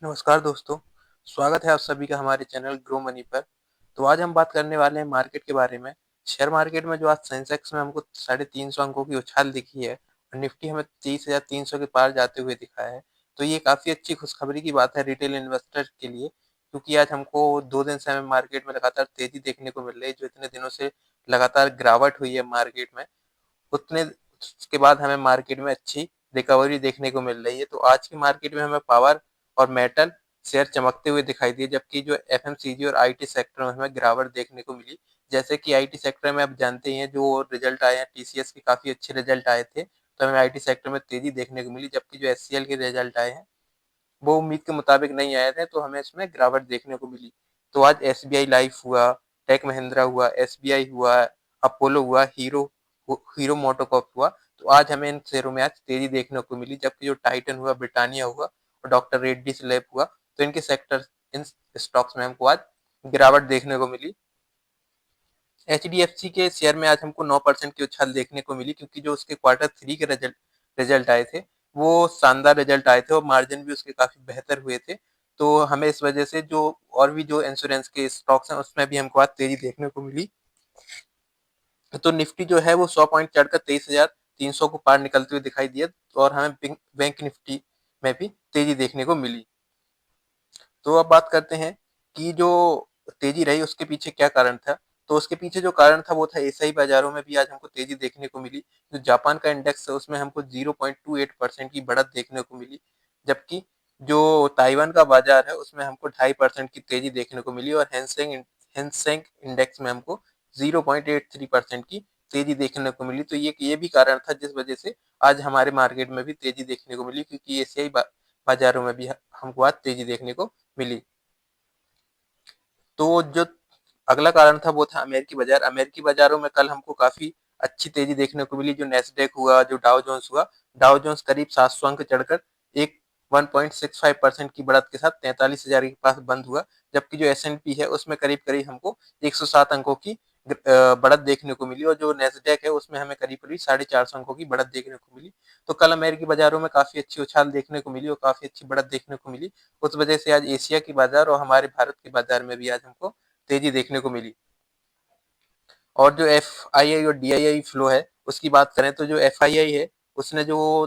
नमस्कार दोस्तों, स्वागत है आप सभी का हमारे चैनल ग्रो मनी पर। तो आज हम बात करने वाले हैं मार्केट के बारे में। शेयर मार्केट में जो आज सेंसेक्स में हमको 350 अंकों की उछाल दिखी है और निफ्टी हमें 30,300 के पार जाते हुए दिखा है। तो ये काफ़ी अच्छी खुशखबरी की बात है रिटेल इन्वेस्टर के लिए, क्योंकि आज हमको 2 दिन से हमें मार्केट में लगातार तेज़ी देखने को मिल रही है। जो इतने दिनों से लगातार गिरावट हुई है मार्केट में, उतने उसके बाद हमें मार्केट में अच्छी रिकवरी देखने को मिल रही है। तो आज की मार्केट में हमें पावर और मेटल शेयर चमकते हुए दिखाई दिए, जबकि जो एफएमसीजी और आईटी सेक्टर में हमें गिरावट देखने को मिली। जैसे कि आईटी सेक्टर में आप जानते ही हैं, जो रिजल्ट आए हैं टीसीएस के काफ़ी अच्छे रिजल्ट आए थे, तो हमें आईटी सेक्टर में तेज़ी देखने को मिली। जबकि जो एचसीएल के रिजल्ट आए हैं वो उम्मीद के मुताबिक नहीं आए थे, तो हमें इसमें गिरावट देखने को मिली। तो आज एसबीआई लाइफ हुआ, टेक महिंद्रा हुआ, एसबीआई हुआ, अपोलो हुआ, हीरो मोटोकॉर्प हुआ। तो आज हमें इन शेयरों में आज तेजी देखने को मिली। जबकि जो टाइटन हुआ, ब्रिटानिया हुआ और डॉक्टर रेड्डीज लैब हुआ, तो इनके सेक्टर इन स्टॉक्स में हमको आज गिरावट देखने को मिली। एचडीएफसी के शेयर में आज हमको 9% की उछाल देखने को मिली, क्योंकि जो उसके क्वार्टर थ्री के रिजल्ट आए थे वो शानदार रिजल्ट आए थे और मार्जिन भी उसके काफी बेहतर हुए थे। तो हमें इस वजह से जो और भी जो इंश्योरेंस के स्टॉक्स हैं उसमें भी हमको आज तेजी देखने को मिली। तो निफ्टी जो है वो 100 पॉइंट चढ़कर 23,300 को पार निकलते हुए दिखाई दिया, और हमें बैंक निफ्टी में भी तेजी देखने को मिली। तो अब बात करते हैं कि जो तेजी रही उसके पीछे क्या कारण था। तो उसके पीछे जो कारण था वो था एशियाई बाजारों में भी आज हमको तेजी देखने को मिली। जो जापान का इंडेक्स है उसमें हमको 0.28% की बढ़त देखने को मिली, जबकि जो ताइवान का बाजार है उसमें हमको 2.5% की तेजी देखने को मिली, और हैंसेंग इंडेक्स में हमको 0.83% की तेजी देखने को मिली। तो ये भी कारण था जिस वजह से आज हमारे मार्केट में भी तेजी देखने को मिली, क्योंकि एशियाई बाजारों में भी हमको आज तेजी देखने को मिली। तो जो अगला कारण था वो था अमेरिकी बाजार। अमेरिकी बाजारों में कल हमको काफी अच्छी तेजी देखने को मिली। जो नेस्डेक हुआ, जो डाउ जोन्स हुआ, डाउ जोन्स करीब 700 अंक चढ़कर एक 1.65% की बढ़त के साथ 43,000 के पास बंद हुआ। जबकि जो एस&पी है उसमें करीब करीब हमको 107 अंकों की बढ़त देखने को मिली, और जो नेस्डेक है उसमें हमें करीब करीब 450 अंकों की बढ़त देखने को मिली। तो कल अमेरिकी बाजारों में काफी अच्छी उछाल देखने को मिली और काफी अच्छी बढ़त देखने को मिली। उस वजह से आज एशिया की बाजार और हमारे भारत के बाजार में भी आज हमको तेजी देखने को मिली। और जो एफ आई आई और डी आई आई फ्लो है उसकी बात करें, तो जो एफ आई आई है उसने जो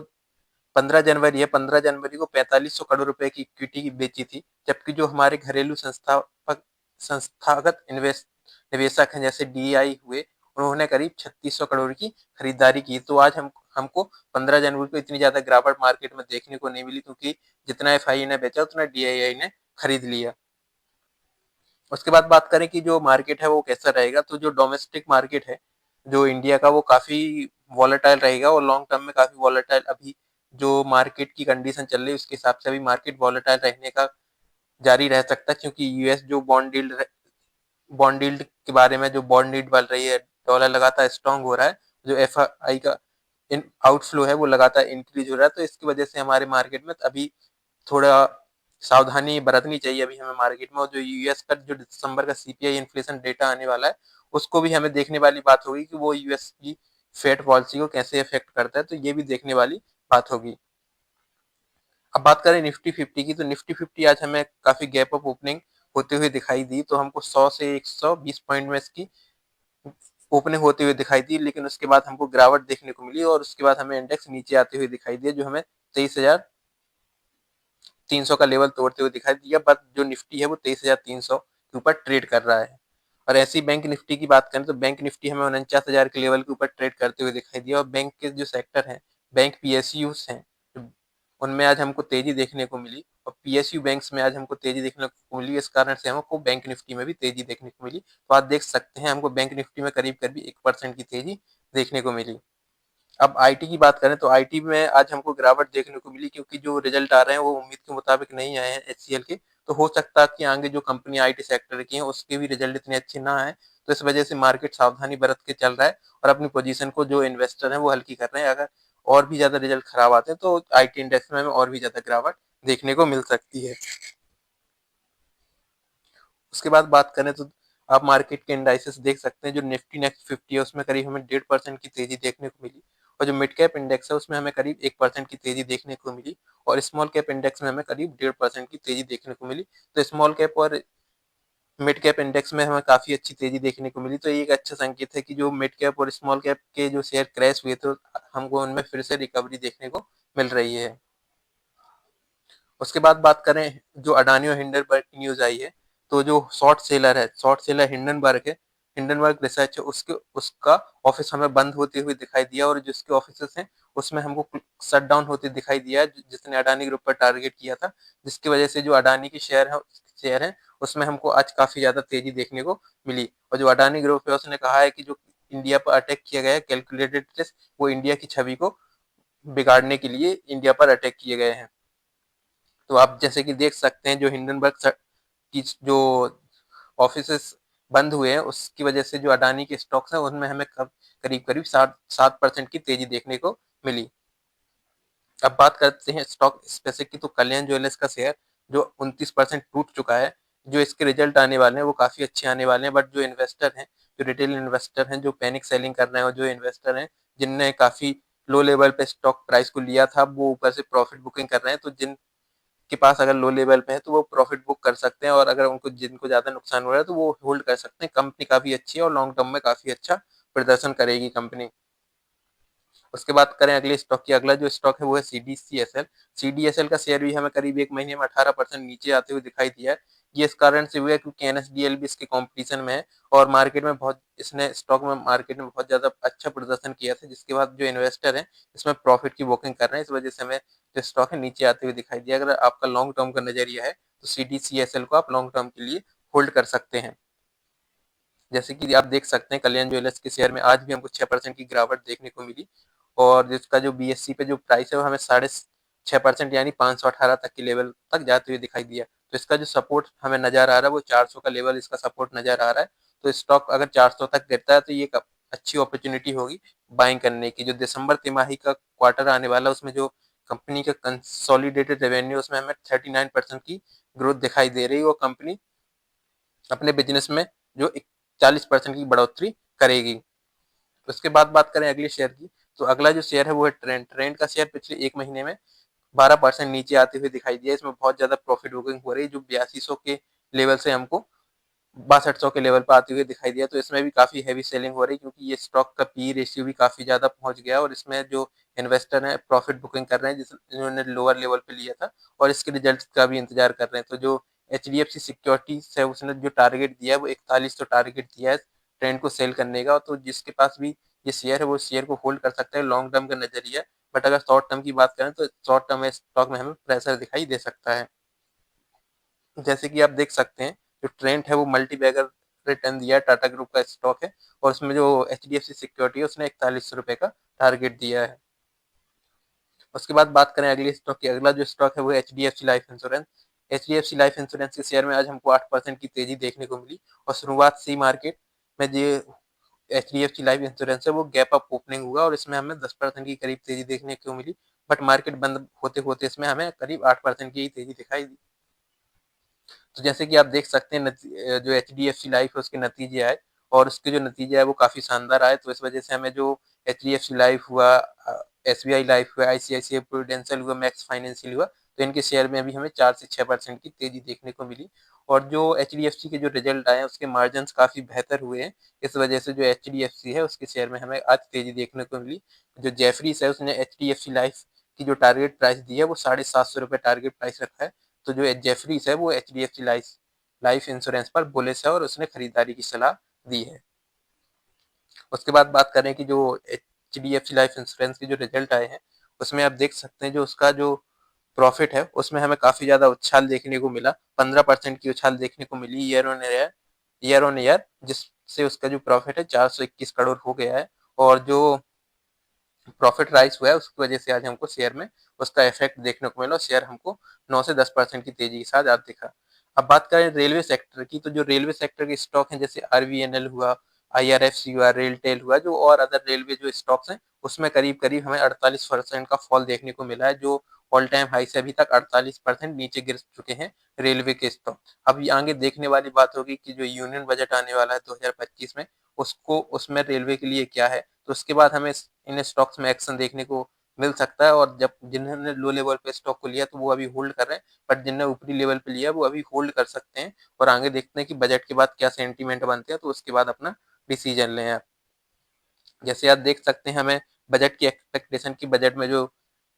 15 जनवरी को 4500 करोड़ रुपए की इक्विटी बेची थी। जबकि जो हमारे घरेलू संस्थागत निवेशक हैं जैसे डी आई हुए, उन्होंने करीब 3600 करोड़ की खरीदारी की। तो आज हमको 15 जनवरी को इतनी ज्यादा गिरावट मार्केट में देखने को नहीं मिली, क्योंकि जितना एफ आई आई ने बेचा उतना डी आई आई ने खरीद लिया। उसके बाद बात करें कि जो मार्केट है वो कैसा रहेगा, तो जो डोमेस्टिक मार्केट है जो इंडिया का, वो काफी वॉलेटाइल रहेगा और लॉन्ग टर्म में काफी वॉलेटाइल, अभी जो मार्केट की कंडीशन चल रही है उसके हिसाब से अभी मार्केट वॉलेटाइल रहने का जारी रह सकता है। क्योंकि यूएस जो बॉन्ड यील्ड के बारे में जो बॉन्ड यील्ड बढ़ रही है, डॉलर लगातार स्ट्रांग हो रहा है, जो एफ आई का इन आउटफ्लो है वो लगातार इंक्रीज हो रहा है। तो इसकी वजह से हमारे मार्केट में अभी थोड़ा सावधानी बरतनी चाहिए अभी हमें मार्केट में। और जो यूएस का जो दिसंबर का सीपीआई इन्फ्लेशन डेटा आने वाला है उसको भी हमें देखने वाली बात होगी कि वो यूएस की फेड पॉलिसी को कैसे इफेक्ट करता है, तो ये भी देखने वाली बात होगी। अब बात करें निफ्टी फिफ्टी की, तो निफ्टी फिफ्टी आज हमें काफी गैप अप ओपनिंग होते हुए दिखाई दी। तो हमको 100 से 120 पॉइंट में इसकी ओपनिंग होते हुए दिखाई दी, लेकिन उसके बाद हमको गिरावट देखने को मिली और उसके बाद हमें इंडेक्स नीचे आते हुए दिखाई दिया, जो हमें 23,300 का लेवल तोड़ते हुए दिखाई दिया। बट जो निफ्टी है वो 23,300 के ऊपर ट्रेड कर रहा है। और ऐसी बैंक निफ्टी की बात करें तो बैंक निफ्टी हमें 49,000 के लेवल के ऊपर ट्रेड करते हुए दिखाई दिया। और बैंक के जो सेक्टर हैं, बैंक पीएसयू हैं, उनमें आज हमको तेजी देखने को मिली, और पीएसयू बैंक्स में आज हमको तेजी देखने को मिली। इस कारण से हमको बैंक निफ्टी में भी तेजी देखने को मिली। तो आप देख सकते हैं हमको बैंक निफ्टी में करीब करीब 1% की तेजी देखने को मिली। अब आईटी की बात करें तो आईटी में आज हमको गिरावट देखने को मिली, क्योंकि जो रिजल्ट आ रहे हैं वो उम्मीद के मुताबिक नहीं आए हैं एचसीएल के। तो हो सकता है कि आगे जो कंपनी आईटी सेक्टर की हैं उसके भी रिजल्ट इतने अच्छे ना आए। तो इस वजह से मार्केट सावधानी बरत के चल रहा है और अपनी पोजीशन को जो इन्वेस्टर है वो हल्की कर रहे हैं। अगर और भी ज्यादा रिजल्ट खराब आते हैं तो आईटी इंडेक्स में हमें और भी ज्यादा गिरावट देखने को मिल सकती है। उसके बाद बात करें तो आप मार्केट के इंडाइसेस देख सकते हैं। जो निफ्टी नेक्स्ट 50 है उसमें करीब हमें 1.5% की तेजी देखने को मिली, और जो मिड कैप इंडेक्स है उसमें हमें करीब 1% की तेजी देखने को मिली और स्मॉल कैप इंडेक्स में हमें करीब 1.5% की तेजी देखने को मिली। तो स्मॉल कैप और मिड कैप इंडेक्स में हमें काफी अच्छी तेजी देखने को मिली। तो ये एक अच्छा संकेत है कि जो मिड कैप और स्मॉल कैप के जो शेयर क्रैश हुए थे हमको उनमें फिर से रिकवरी देखने को मिल रही है। उसके बाद बात करें जो अडानी और हिंडनबर्ग की न्यूज आई है, तो जो शॉर्ट सेलर हिंडनबर्ग रिसर्च है, उसके उसका ऑफिस हमें बंद होते हुए दिखाई दिया और जिसके ऑफिस हैं उसमें हमको शट डाउन होते दिखाई दिया है, जिसने अडानी ग्रुप पर टारगेट किया था, जिसकी वजह से जो अडानी की शेयर है उसमें हमको आज काफी ज्यादा तेजी देखने को मिली। और जो अडानी ग्रुप है उसने कहा है कि जो इंडिया पर अटैक किया गया है कैलकुलेटेड रिस्क, वो इंडिया की छवि को बिगाड़ने के लिए इंडिया पर अटैक किए गए हैं। तो आप जैसे कि देख सकते हैं जो हिंडनबर्ग की जो ऑफिसेस बंद हुए हैं उसकी वजह से जो अडानी के स्टॉक्स हैं उनमें हमें करीब करीब 7% की तेजी देखने को मिली। अब बात करते हैं स्टॉक स्पेसिफिक की, तो कल्याण ज्वेलर्स का शेयर जो 29% टूट चुका है। जो इसके रिजल्ट आने वाले हैं वो काफी अच्छे आने वाले हैं, बट जो इन्वेस्टर हैं, जो रिटेल इन्वेस्टर हैं, जो पैनिक सेलिंग कर रहे हैं और जो इन्वेस्टर हैं जिनने काफी लो लेवल पे स्टॉक प्राइस को लिया था, वो ऊपर से प्रॉफिट बुकिंग कर रहे हैं। तो जिनके पास अगर लो लेवल पे है तो वो प्रॉफिट बुक कर सकते हैं और अगर उनको जिनको ज्यादा नुकसान हो रहा है तो वो होल्ड कर सकते हैं। कंपनी काफी अच्छी है और लॉन्ग टर्म में काफी अच्छा प्रदर्शन करेगी कंपनी। उसके बाद करें अगले स्टॉक की, अगला जो स्टॉक है वो है सीडीसीएसएल। सीडीएसएल का शेयर भी हमें करीब एक महीने में 18% नीचे आते हुए दिखाई दिया है। ये इस कारण से हुआ है क्योंकि एनएसडीएल भी इसके कंपटीशन में है और मार्केट में बहुत ज्यादा अच्छा प्रदर्शन किया था, जिसके बाद जो इन्वेस्टर है इसमें प्रॉफिट की बुकिंग कर रहे हैं। इस वजह से हमें जो स्टॉक है नीचे आते हुए दिखाई दिया। अगर आपका लॉन्ग टर्म का नजरिया है तो सीडीसीएसएल को आप लॉन्ग टर्म के लिए होल्ड कर सकते हैं। जैसे कि आप देख सकते हैं कल्याण ज्वेलर्स के शेयर में आज भी हमको 6% की गिरावट देखने को मिली और जिसका जो बीएससी पे जो प्राइस है वो हमें 6.5% यानी 518 तक के लेवल तक जाते हुए दिखाई दिया। तो इसका जो सपोर्ट हमें नजर आ रहा है वो 400 का लेवल इसका सपोर्ट नजर आ रहा है। तो स्टॉक अगर 400 तक गिरता है तो ये एक अच्छी अपॉर्चुनिटी होगी बाइंग करने की। जो दिसंबर तिमाही का क्वार्टर आने वाला है उसमें जो कंपनी का कंसोलिडेटेड रेवेन्यू उसमें हमें 39% की ग्रोथ दिखाई दे रही है और कंपनी अपने बिजनेस में जो 40% की बढ़ोतरी करेगी। उसके बाद बात करें अगले शेयर की, तो अगला जो शेयर है वो है ट्रेंड का शेयर पिछले एक महीने में 12% नीचे आते हुए दिखाई दिया। इसमें बहुत ज्यादा प्रॉफिट बुकिंग हो रही है, जो 8200 के लेवल से हमको 6200 के लेवल पर आते हुए दिखाई दिया। तो इसमें भी काफी हैवी सेलिंग हो रही है क्योंकि ये स्टॉक का पी रेशियो भी काफी ज्यादा पहुंच गया और इसमें जो इन्वेस्टर है प्रॉफिट बुकिंग कर रहे हैं जिन्होंने लोअर लेवल पे लिया था और इसके रिजल्ट का भी इंतजार कर रहे हैं। तो जो H D F C securities है उसने जो टारगेट दिया है वो 4100 टारगेट दिया है ट्रेंड को सेल करने का। तो जिसके पास भी ये शेयर है वो शेयर को होल्ड कर सकता है लॉन्ग टर्म का नजरिया। बट अगर शॉर्ट टर्म की बात करें तो शॉर्ट टर्म स्टॉक में हमें प्रेशर दिखाई दे सकता है। जैसे कि आप देख सकते हैं जो ट्रेंड है वो मल्टी बैगर रिटर्न दिया है, टाटा ग्रुप का स्टॉक है और उसमें जो H D F C security है उसने 4100 रुपए का टारगेट दिया है। उसके बाद बात करें अगले स्टॉक की, अगला जो स्टॉक है वो H D F C life insurance. H D F C life insurance के शेयर में आज हमको 8% की तेजी देखने को मिली और शुरुआत से ही मार्केट में जो H D F C life insurance है वो गैप अप ओपनिंग हुआ और इसमें हमें 10% की करीब तेजी देखने को मिली। बट मार्केट बंद होते होते इसमें हमें करीब 8% की तेजी दिखाई दी। तो जैसे कि आप देख सकते हैं जो H D F C life है उसके नतीजे आए और उसके जो नतीजे आए वो काफी शानदार आए। तो इस वजह से हमें जो H D F C life हुआ, एस बी आई लाइफ हुआ, आईसीआईसीआई प्रूडेंशियल हुआ, मैक्स फाइनेंशियल हुआ, तो इनके शेयर में भी हमें 4 से 6% की तेजी देखने को मिली। और जो एच डी एफ सी के जो रिजल्ट आए हैं उसके मार्जिन काफी बेहतर हुए हैं। इस वजह से जो एच डी एफ सी है उसके शेयर में हमें आज तेजी देखने को मिली। जो जेफरीज है उसने H D F C life की जो टारगेट प्राइस दी है वो 750 रुपए टारगेट प्राइस रखा है। तो जो जेफरीज है वो H D F C life life insurance पर बुलिश है और उसने खरीदारी की सलाह दी है। उसके बाद बात करें कि जो H D F C life insurance के जो रिजल्ट आए हैं उसमें आप देख सकते हैं जो उसका जो प्रॉफिट है उसमें हमें काफी ज्यादा उछाल देखने को मिला। 15% की उछाल देखने को मिली ईयर ऑन ईयर, जिससे उसका जो प्रॉफिट है 421 करोड़ हो गया है। और जो प्रॉफिट राइज हुआ है उसकी वजह से आज हमको शेयर में उसका इफेक्ट देखने को मिला। शेयर हमको 9 से 10% की तेजी के साथ आज दिखा। अब बात करें रेलवे सेक्टर की, तो जो रेलवे सेक्टर के स्टॉक हैं जैसे आरवीएनएल हुआ, आईआरएफसी हुआ, रेलटेल हुआ, जो और अदर रेलवे जो स्टॉक्स हैं उसमें करीब करीब हमें 48% का फॉल देखने को मिला है। जो ऑल टाइम हाई से अभी तक 48% नीचे गिर चुके हैं रेलवे के स्टॉक। अब ये आगे देखने वाली बात होगी कि जो यूनियन बजट आने वाला है 2025 में उसको उसमें रेलवे के लिए क्या है। तो उसके बाद हमें इन स्टॉक्स में एक्शन देखने को मिल सकता है। और जब जिन्होंने लो लेवल पे स्टॉक को लिया तो वो अभी होल्ड कर रहे हैं, बट जिनने ऊपरी लेवल पे लिया वो अभी होल्ड कर सकते हैं। और आगे देखते हैं कि बजट के बाद क्या सेंटीमेंट बनते हैं, तो उसके बाद अपना डिसीजन लें आप। जैसे आप देख सकते हैं, हमें बजट की एक्सपेक्टेशन की बजट में जो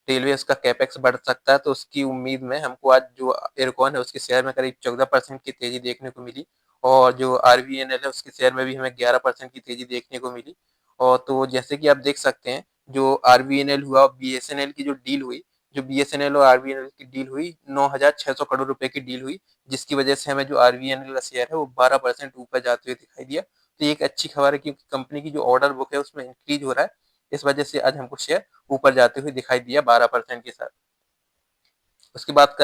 रेलवे उसका कैपेक्स बढ़ सकता है, तो उसकी उम्मीद में हमको आज जो एयरकॉन है उसके शेयर में करीब 14% की तेजी देखने को मिली। और जो आरवीएनएल है उसके शेयर में भी हमें 11% की तेजी देखने को मिली। और तो जैसे कि आप देख सकते हैं, जो आरवीएनएल हुआ और बीएसएनएल की जो डील हुई, जो बीएसएनएल और आरवीएनएल की डील हुई 9,600 करोड़ रुपए की डील हुई, जिसकी वजह से हमें जो आरवीएनएल का शेयर है वो 12% ऊपर जाते हुए दिखाई दिया। तो ये एक अच्छी खबर है, क्योंकि कंपनी की जो ऑर्डर बुक है उसमें इंक्रीज हो रहा है। इस वजह से आज हमको शेयर ऊपर जाते हुए दिखाई दिया 12% के साथ। उसकी बात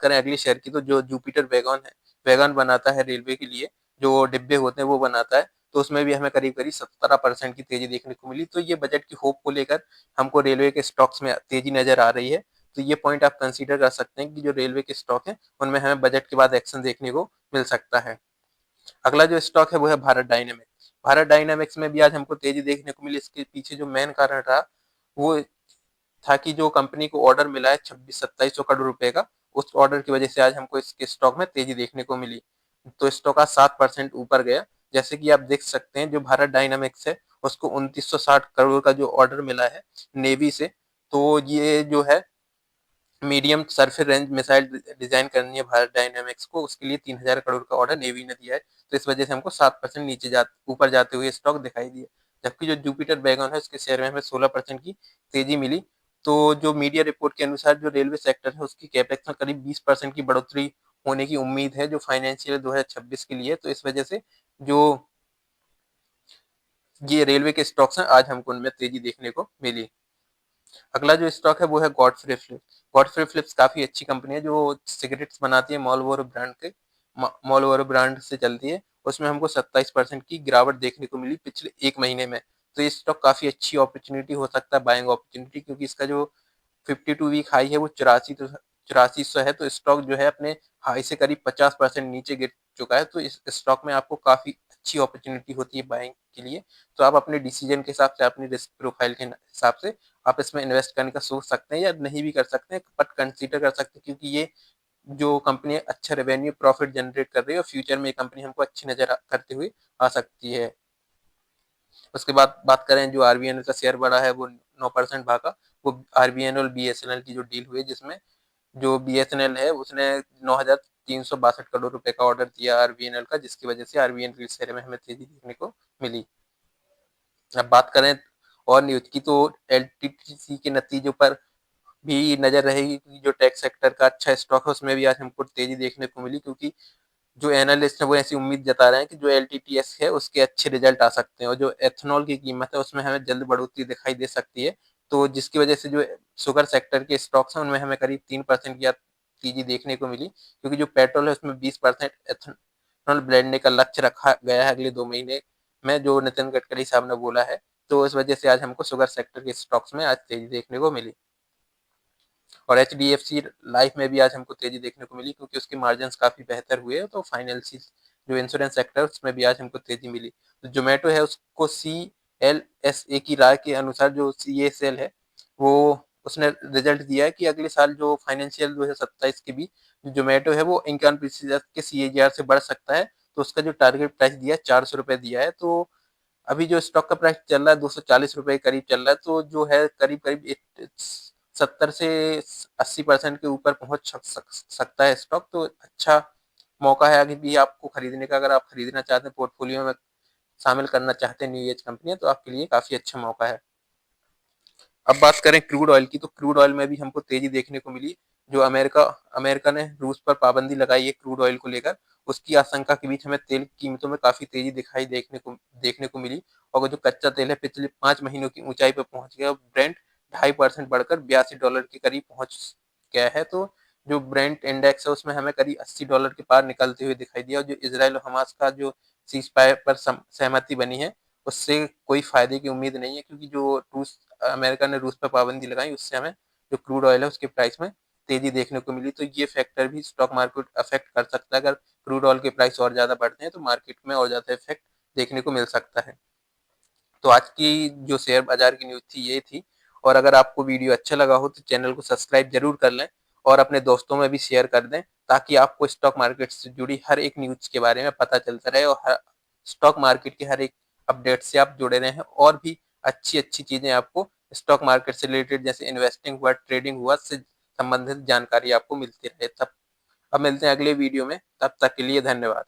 करें अगले शेयर की, तो जो जुपिटर वैगन है, वैगन बनाता है रेलवे के लिए, जो डिब्बे होते हैं वो बनाता है, तो उसमें भी हमें करीब करीब 17% की तेजी देखने को मिली। तो ये बजट की होप को लेकर हमको रेलवे के स्टॉक्स में तेजी नजर आ रही है। तो ये पॉइंट आप कंसीडर कर सकते हैं कि जो रेलवे के स्टॉक है उनमें हमें बजट के बाद एक्शन देखने को मिल सकता है। अगला जो स्टॉक है वो है भारत डायनेमिक्स। भारत डायनेमिक्स में भी आज हमको तेजी देखने को मिली। इसके पीछे जो मेन कारण रहा वो था कि जो कंपनी को ऑर्डर मिला है 26-2700 करोड़ रुपए का, उस ऑर्डर की वजह से आज हमको इसके स्टॉक में तेजी देखने को मिली। तो स्टॉक आज 7% ऊपर गया। जैसे कि आप देख सकते हैं, जो भारत डायनामिक्स है उसको 2960 करोड़ का जो ऑर्डर मिला है नेवी से। तो ये जो है medium surface range missile design करनी है भारत डायनामिक्स को, उसके लिए 3000 करोड़ का ऑर्डर नेवी ने दिया है। तो इस वजह से हमको 7% ऊपर जाते हुए स्टॉक दिखाई दिए। जबकि जो जुपिटर वैगन है उसके शेयर में हमें 16% की तेजी मिली। तो जो मीडिया रिपोर्ट के अनुसार जो रेलवे सेक्टर है उसकी कैपेक्स में करीब 20% की बढ़ोतरी होने की उम्मीद है जो फाइनेंशियल 2026 के लिए। तो इस वजह से जो ये रेलवे के स्टॉक्स हैं आज हमको उनमें तेजी देखने को मिली। अगला जो स्टॉक है वो है गॉडफ्रे फिलिप्स। गॉडफ्रे फिलिप्स काफी अच्छी कंपनी है जो सिगरेट्स बनाती है, मॉलबोरो ब्रांड के, मॉलबोरो ब्रांड से चलती है। उसमें हमको 27% की गिरावट देखने को मिली पिछले एक महीने में। तो ये स्टॉक काफी अच्छी अपॉर्चुनिटी हो सकता है, बाइंग अपॉर्चुनिटी, क्योंकि इसका जो 52 वीक हाई है वो 8400 है। तो स्टॉक जो है अपने हाई से करीब 50% नीचे गिर चुका है। तो इस स्टॉक में आपको काफी अच्छी अपॉर्चुनिटी होती है बाइंग के लिए। तो आप अपने डिसीजन के हिसाब से, अपनी रिस्क प्रोफाइल के हिसाब से आप इसमें इन्वेस्ट करने का सोच सकते हैं या नहीं भी कर सकते हैं, बट कंसीडर कर सकते हैं, क्योंकि ये जो कंपनी अच्छा रेवेन्यू प्रॉफिट जनरेट कर रही है और फ्यूचर में ये कंपनी हमको अच्छी नजर करते हुए आ सकती है। उसके बाद बात करें, जो आरबीएनएल का शेयर बढ़ा है वो 9% भागा। वो आरबीएनएल और बीएसएनएल की जो डील हुई, जिसमें जो बीएसएनएल है उसने 9,362 रुपए का ऑर्डर दिया आरबीएनएल का, जिसकी वजह से आरबीएनएल के शेयर में हमें तेजी देखने को मिली। अब बात करें और न्यूज की, तो एलटीटीसी के नतीजों पर भी नजर रहेगी, क्योंकि जो टेक सेक्टर का अच्छा स्टॉक है उसमें भी आज हमको तेजी देखने को मिली। क्योंकि जो एनालिस्ट है वो ऐसी उम्मीद जता रहे हैं कि जो एलटीटीएस है उसके अच्छे रिजल्ट आ सकते हैं, और जो एथनॉल की कीमत है उसमें हमें जल्द बढ़ोतरी दिखाई दे सकती है। तो जिसकी वजह से जो शुगर सेक्टर के स्टॉक्स हैं उनमें हमें करीब 3% की तेजी देखने को मिली। क्योंकि जो पेट्रोल है उसमें 20% एथनॉल ब्लेंडने का लक्ष्य रखा गया है अगले 2 महीने में, जो नितिन गडकरी साहब ने बोला है। तो इस वजह से आज हमको शुगर सेक्टर के स्टॉक्स में आज तेजी देखने को मिली। और H D F C life में भी आज हमको तेजी देखने को मिली, क्योंकि उसके मार्जिन काफी बेहतर हुए। तो फाइनेंशियल जो इंश्योरेंस सेक्टर उसमें भी आज हमको तेजी मिली। तो जोमेटो है उसको CLSA की राय के अनुसार, जो CASL है वो उसने रिजल्ट दिया है कि अगले साल जो फाइनेंशियल 2027 के बीच जो जोमेटो है वो 51% के CAGR से बढ़ सकता है। तो उसका जो टारगेट प्राइस दिया है 400 रुपए दिया है। तो अभी जो स्टॉक का प्राइस चल रहा है 240 रुपए के करीब चल रहा है। तो जो है करीब करीब 70 से 80% के ऊपर पहुंच सकता है स्टॉक। तो अच्छा मौका है आगे भी आपको खरीदने का। अगर आप खरीदना चाहते हैं, पोर्टफोलियो में शामिल करना चाहते हैं न्यू एज कंपनियां, तो आपके लिए काफी अच्छा मौका है। अब बात करें क्रूड ऑयल की, तो क्रूड ऑयल में भी हमको तेजी देखने को मिली। जो अमेरिका अमेरिका ने रूस पर पाबंदी लगाई है क्रूड ऑयल को लेकर, उसकी आशंका के बीच हमें तेल की कीमतों में काफी तेजी दिखाई देखने को मिली। और जो कच्चा तेल है पिछले 5 महीनों की ऊंचाई पर पहुंच गया। ब्रेंट 2.5% बढ़कर $82 के करीब पहुंच गया है। तो जो ब्रेंट इंडेक्स है उसमें हमें करीब $80 के पार निकलते हुए दिखाई दिया। और जो इसराइल और हमास का जो सीज फायर पर सहमति बनी है उससे कोई फायदे की उम्मीद नहीं है, क्योंकि जो रूस अमेरिका ने रूस पर पाबंदी लगाई उससे हमें जो क्रूड ऑयल है उसके प्राइस में तेजी देखने को मिली। तो ये फैक्टर भी स्टॉक मार्केट अफेक्ट कर सकता है। अगर क्रूड ऑयल के प्राइस और ज्यादा बढ़ते हैं तो मार्केट में और ज्यादा इफेक्ट देखने को मिल सकता है। तो आज की जो शेयर बाजार की न्यूज़ थी ये थी। और अगर आपको वीडियो अच्छा लगा हो तो चैनल को सब्सक्राइब ज़रूर कर लें और अपने दोस्तों में भी शेयर कर दें, ताकि आपको स्टॉक मार्केट से जुड़ी हर एक न्यूज़ के बारे में पता चलता रहे और स्टॉक मार्केट की हर एक अपडेट से आप जुड़े रहें और भी अच्छी-अच्छी चीज़ें आपको स्टॉक मार्केट से रिलेटेड, जैसे इन्वेस्टिंग हुआ, ट्रेडिंग हुआ, से संबंधित जानकारी आपको मिलती रहे। तब अब मिलते हैं अगले वीडियो में, तब तक के लिए धन्यवाद।